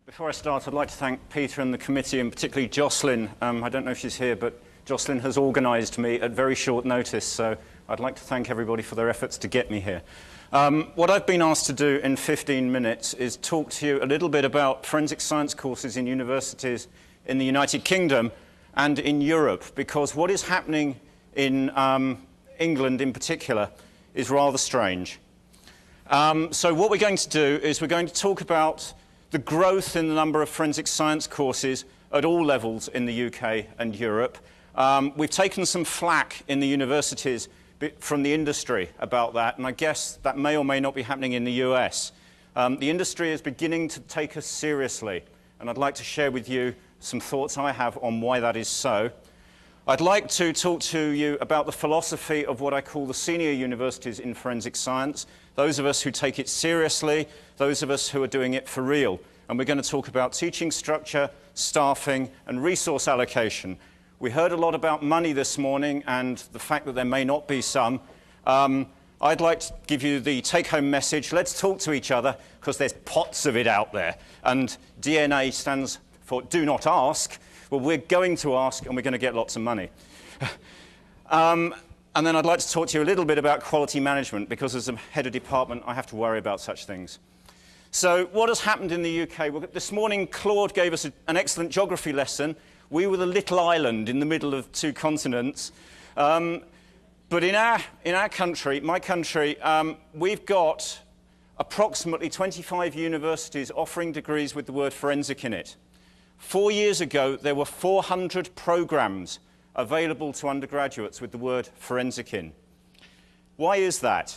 Before I start, I'd like to thank Peter and the committee, and particularly Jocelyn. I don't know if she's here, but Jocelyn has organised me at very short notice, so I'd like to thank everybody for their efforts to get me here. What I've been asked to do in 15 minutes is talk to you a little bit about forensic science courses in universities in the United Kingdom and in Europe, because what is happening in England in particular is rather strange. So what we're going to do is we're going to talk about the growth in the number of forensic science courses at all levels in the UK and Europe. We've taken some flack in the universities from the industry about that, and I guess that may or may not be happening in the US. The industry is beginning to take us seriously, and I'd like to share with you some thoughts I have on why that is so. I'd like to talk to you about the philosophy of what I call the senior universities in forensic science, those of us who take it seriously, those of us who are doing it for real. And we're going to talk about teaching structure, staffing, and resource allocation. We heard a lot about money this morning and the fact that there may not be some. I'd like to give you the take-home message. Let's talk to each other, because there's pots of it out there. And DNA stands for do not ask. Well, we're going to ask, and we're going to get lots of money. And then I'd like to talk to you a little bit about quality management, because as a head of department, I have to worry about such things. So what has happened in the UK? Well, this morning, Claude gave us an excellent geography lesson. We were the little island in the middle of two continents. But in our country, my country, we've got approximately 25 universities offering degrees with the word forensic in it. 4 years ago, there were 400 programs available to undergraduates with the word forensic in. Why is that?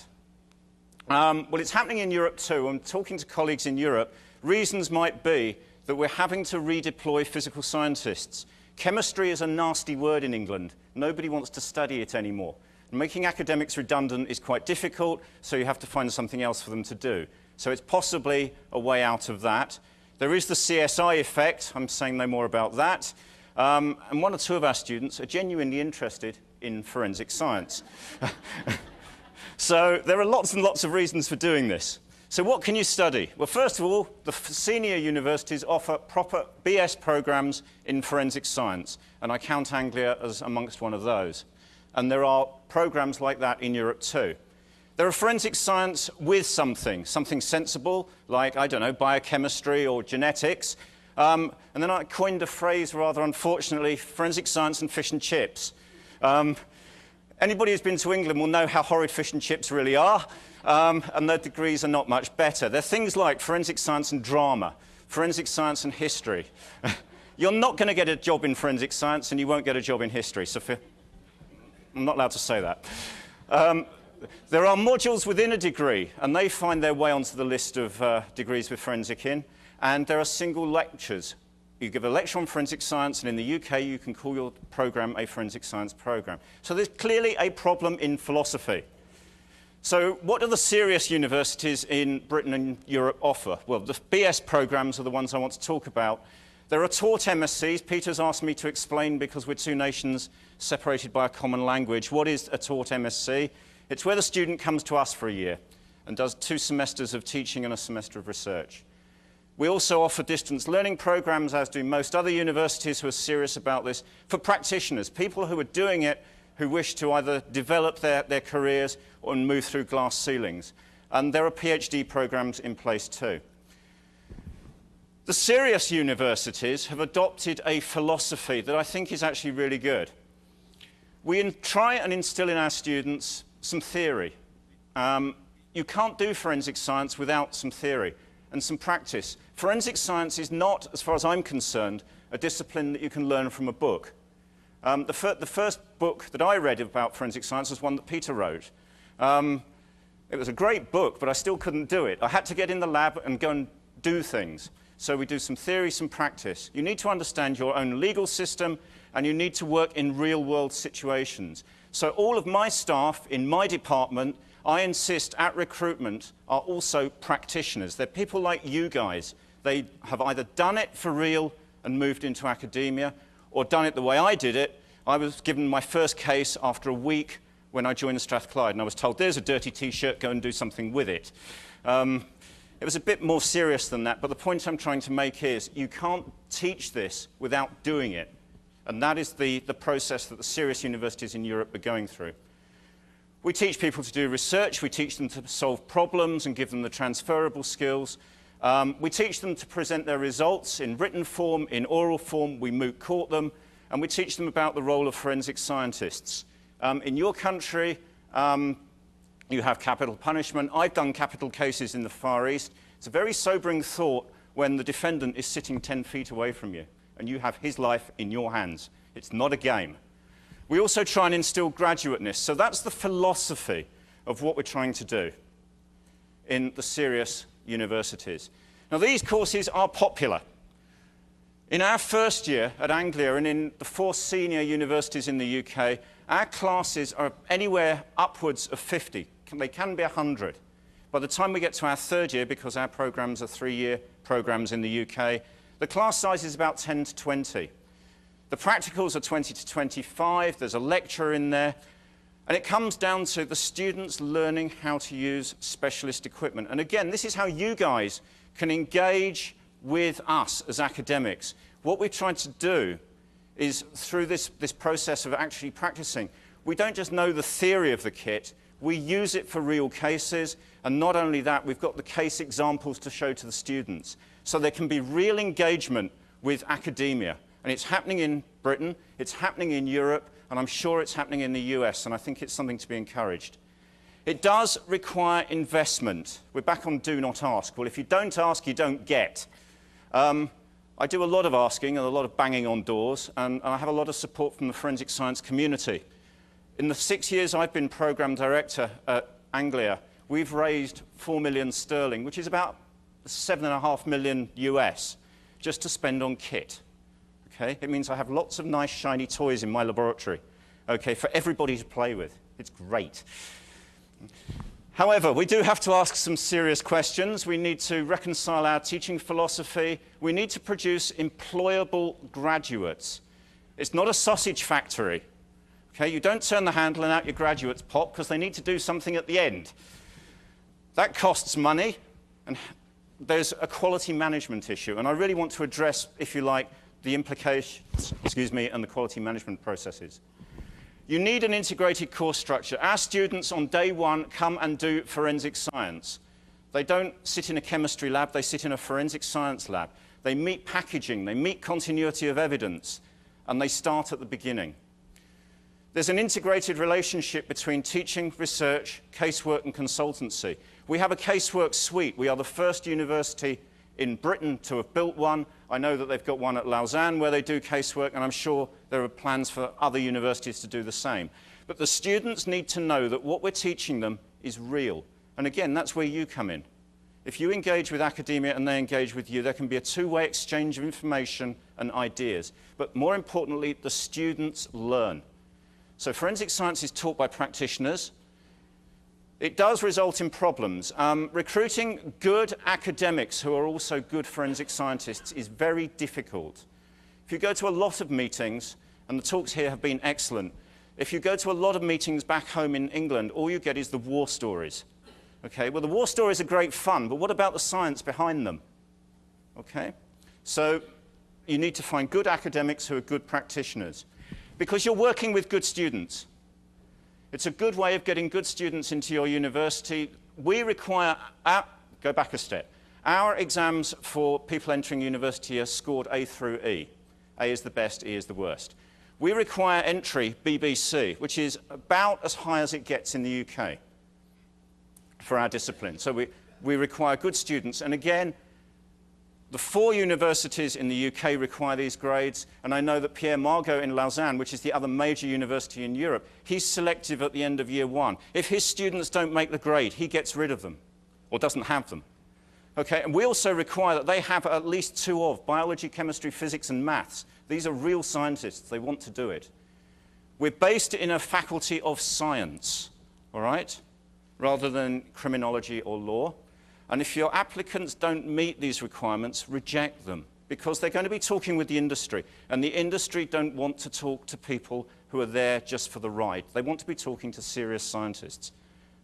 Well, it's happening in Europe too. I'm talking to colleagues in Europe. Reasons might be that we're having to redeploy physical scientists. Chemistry is a nasty word in England. Nobody wants to study it anymore. Making academics redundant is quite difficult, so you have to find something else for them to do. So it's possibly a way out of that. There is the CSI effect. I'm saying no more about that. And one or two of our students are genuinely interested in forensic science. So there are lots and lots of reasons for doing this. So what can you study? Well, first of all, the senior universities offer proper BS programs in forensic science, and I count Anglia as amongst one of those. And there are programs like that in Europe too. There are forensic science with something sensible, like, I don't know, biochemistry or genetics. And then I coined a phrase, rather unfortunately, forensic science and fish and chips. Anybody who's been to England will know how horrid fish and chips really are, and their degrees are not much better. They're things like forensic science and drama, forensic science and history. You're not going to get a job in forensic science, and you won't get a job in history. So I'm not allowed to say that. There are modules within a degree, and they find their way onto the list of degrees with forensic in, and there are single lectures. You give a lecture on forensic science, and in the UK, you can call your program a forensic science program. So there's clearly a problem in philosophy. So what do the serious universities in Britain and Europe offer? Well, the BS programs are the ones I want to talk about. There are taught MScs. Peter's asked me to explain, because we're two nations separated by a common language. What is a taught MSc? It's where the student comes to us for a year and does 2 semesters of teaching and a semester of research. We also offer distance learning programs, as do most other universities who are serious about this, for practitioners, people who are doing it, who wish to either develop their careers or move through glass ceilings. And there are PhD programs in place too. The serious universities have adopted a philosophy that I think is actually really good. We try and instill in our students some theory. You can't do forensic science without some theory and some practice. Forensic science is not, as far as I'm concerned, a discipline that you can learn from a book. The first book that I read about forensic science was one that Peter wrote. It was a great book, but I still couldn't do it. I had to get in the lab and go and do things. So we do some theory, some practice. You need to understand your own legal system, and you need to work in real-world situations. So all of my staff in my department, I insist at recruitment, are also practitioners. They're people like you guys. They have either done it for real and moved into academia, or done it the way I did it. I was given my first case after a week when I joined the Strathclyde, and I was told, there's a dirty T-shirt, go and do something with it. It was a bit more serious than that, but the point I'm trying to make is you can't teach this without doing it. And that is the process that the serious universities in Europe are going through. We teach people to do research, we teach them to solve problems and give them the transferable skills. We teach them to present their results in written form, in oral form, we moot court them, and we teach them about the role of forensic scientists. In your country, you have capital punishment. I've done capital cases in the Far East. It's a very sobering thought when the defendant is sitting 10 feet away from you and you have his life in your hands. It's not a game. We also try and instill graduateness. So that's the philosophy of what we're trying to do in the serious universities. Now, these courses are popular. In our first year at Anglia and in the 4 senior universities in the UK, our classes are anywhere upwards of 50. They can be 100. By the time we get to our 3rd year, because our programs are 3-year programs in the UK, the class size is about 10 to 20. The practicals are 20 to 25. There's a lecturer in there. And it comes down to the students learning how to use specialist equipment. And again, this is how you guys can engage with us as academics. What we've tried to do is, through this process of actually practicing, we don't just know the theory of the kit, we use it for real cases, and not only that, we've got the case examples to show to the students. So there can be real engagement with academia. And it's happening in Britain, it's happening in Europe, and I'm sure it's happening in the US, and I think it's something to be encouraged. It does require investment. We're back on do not ask. Well, if you don't ask, you don't get. I do a lot of asking and a lot of banging on doors, and I have a lot of support from the forensic science community. In the 6 years I've been Programme Director at Anglia, we've raised 4 million sterling, which is about 7.5 million US, just to spend on kit. Okay? It means I have lots of nice shiny toys in my laboratory, okay, for everybody to play with. It's great. However, we do have to ask some serious questions. We need to reconcile our teaching philosophy. We need to produce employable graduates. It's not a sausage factory. Okay? You don't turn the handle and out your graduates pop because they need to do something at the end. That costs money, and there's a quality management issue. And I really want to address, if you like, the implications, and the quality management processes. You need an integrated course structure. Our students on day 1 come and do forensic science. They don't sit in a chemistry lab, they sit in a forensic science lab. They meet packaging, they meet continuity of evidence, and they start at the beginning. There's an integrated relationship between teaching, research, casework, and consultancy. We have a casework suite. We are the first university in Britain to have built one. I know that they've got one at Lausanne where they do casework, and I'm sure there are plans for other universities to do the same. But the students need to know that what we're teaching them is real. And again, that's where you come in. If you engage with academia and they engage with you, there can be a two-way exchange of information and ideas. But more importantly, the students learn. So forensic science is taught by practitioners. It does result in problems. Recruiting good academics who are also good forensic scientists is very difficult. If you go to a lot of meetings, and the talks here have been excellent, if you go to a lot of meetings back home in England, all you get is the war stories. Okay, well, the war stories are great fun, but what about the science behind them? Okay, so you need to find good academics who are good practitioners, because you're working with good students. It's a good way of getting good students into your university. We require, go back a step, our exams for people entering university are scored A through E. A is the best, E is the worst. We require entry BBC, which is about as high as it gets in the UK for our discipline. So we require good students. And again, the 4 universities in the UK require these grades, and I know that Pierre Margot in Lausanne, which is the other major university in Europe, he's selective at the end of year 1. If his students don't make the grade, he gets rid of them, or doesn't have them. Okay, and we also require that they have at least 2 of biology, chemistry, physics, and maths. These are real scientists, they want to do it. We're based in a faculty of science, all right, rather than criminology or law. And if your applicants don't meet these requirements, reject them, because they're going to be talking with the industry. And the industry don't want to talk to people who are there just for the ride. They want to be talking to serious scientists.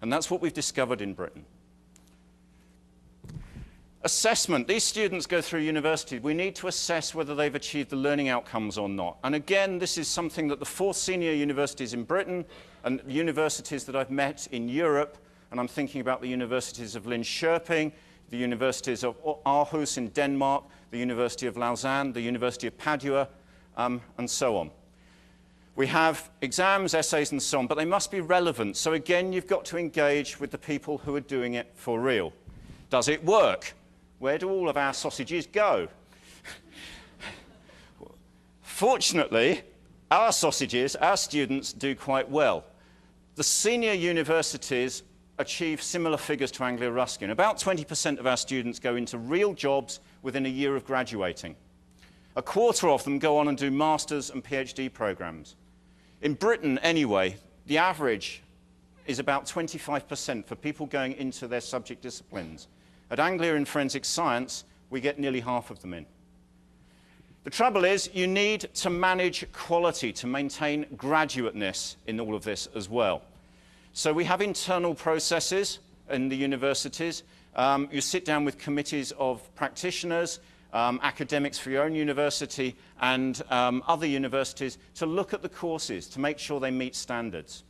And that's what we've discovered in Britain. Assessment. These students go through university. We need to assess whether they've achieved the learning outcomes or not. And again, this is something that the 4 senior universities in Britain and universities that I've met in Europe, and I'm thinking about the universities of Linköping, the universities of Aarhus in Denmark, the University of Lausanne, the University of Padua, and so on. We have exams, essays, and so on, but they must be relevant. So again, you've got to engage with the people who are doing it for real. Does it work? Where do all of our sausages go? Fortunately, our sausages, our students, do quite well. The senior universities achieve similar figures to Anglia Ruskin. About 20% of our students go into real jobs within a year of graduating. A quarter of them go on and do masters and PhD programs. In Britain, anyway, the average is about 25% for people going into their subject disciplines. At Anglia in forensic science, we get nearly half of them in. The trouble is, you need to manage quality to maintain graduateness in all of this as well. So we have internal processes in the universities. You sit down with committees of practitioners, academics for your own university, and other universities to look at the courses to make sure they meet standards.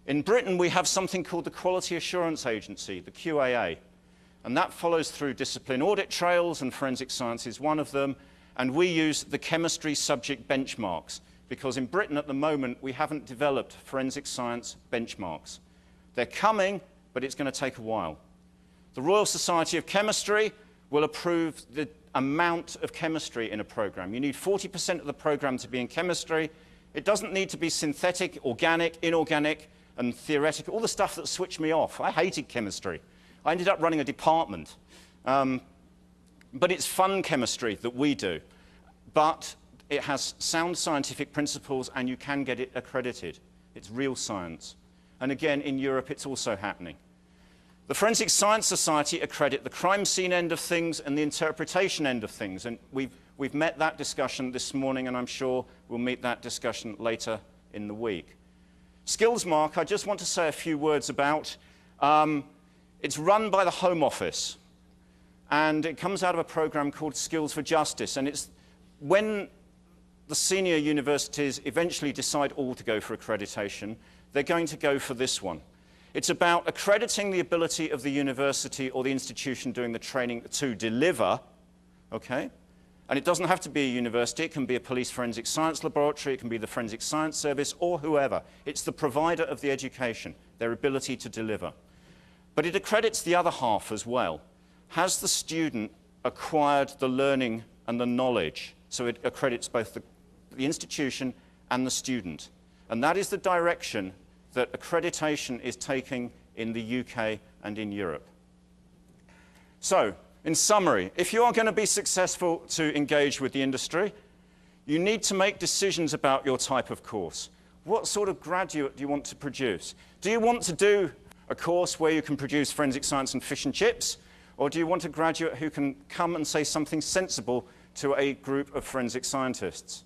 In Britain, we have something called the Quality Assurance Agency, the QAA. And that follows through discipline audit trails, and forensic science is one of them. And we use the chemistry subject benchmarks, because in Britain at the moment, we haven't developed forensic science benchmarks. They're coming, but it's going to take a while. The Royal Society of Chemistry will approve the amount of chemistry in a program. You need 40% of the program to be in chemistry. It doesn't need to be synthetic, organic, inorganic, and theoretical, all the stuff that switched me off. I hated chemistry. I ended up running a department. But it's fun chemistry that we do. But it has sound scientific principles, and you can get it accredited. It's real science. And again, in Europe, it's also happening. The Forensic Science Society accredit the crime scene end of things and the interpretation end of things. And we've met that discussion this morning, and I'm sure we'll meet that discussion later in the week. SkillsMark, I just want to say a few words about. It's run by the Home Office, and it comes out of a program called Skills for Justice. And it's when the senior universities eventually decide all to go for accreditation, they're going to go for this one. It's about accrediting the ability of the university or the institution doing the training to deliver, okay? And it doesn't have to be a university. It can be a police forensic science laboratory. It can be the Forensic Science Service or whoever. It's the provider of the education, their ability to deliver. But it accredits the other half as well. Has the student acquired the learning and the knowledge? So it accredits both the institution and the student. And that is the direction that accreditation is taking in the UK and in Europe. So, in summary, if you are going to be successful to engage with the industry, you need to make decisions about your type of course. What sort of graduate do you want to produce? Do you want to do a course where you can produce forensic science and fish and chips? Or do you want a graduate who can come and say something sensible to a group of forensic scientists?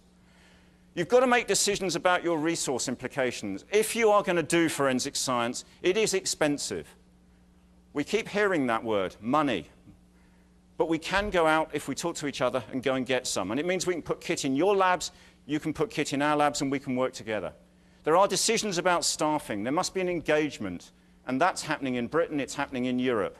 You've got to make decisions about your resource implications. If you are going to do forensic science, it is expensive. We keep hearing that word, money. But we can go out, if we talk to each other, and go and get some. And it means we can put kit in your labs, you can put kit in our labs, and we can work together. There are decisions about staffing. There must be an engagement. And that's happening in Britain, it's happening in Europe.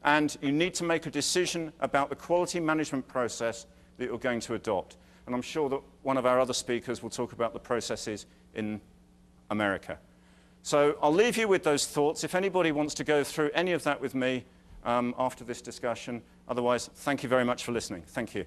And you need to make a decision about the quality management process that you're going to adopt. And I'm sure that one of our other speakers will talk about the processes in America. So I'll leave you with those thoughts. If anybody wants to go through any of that with me after this discussion, otherwise, thank you very much for listening. Thank you.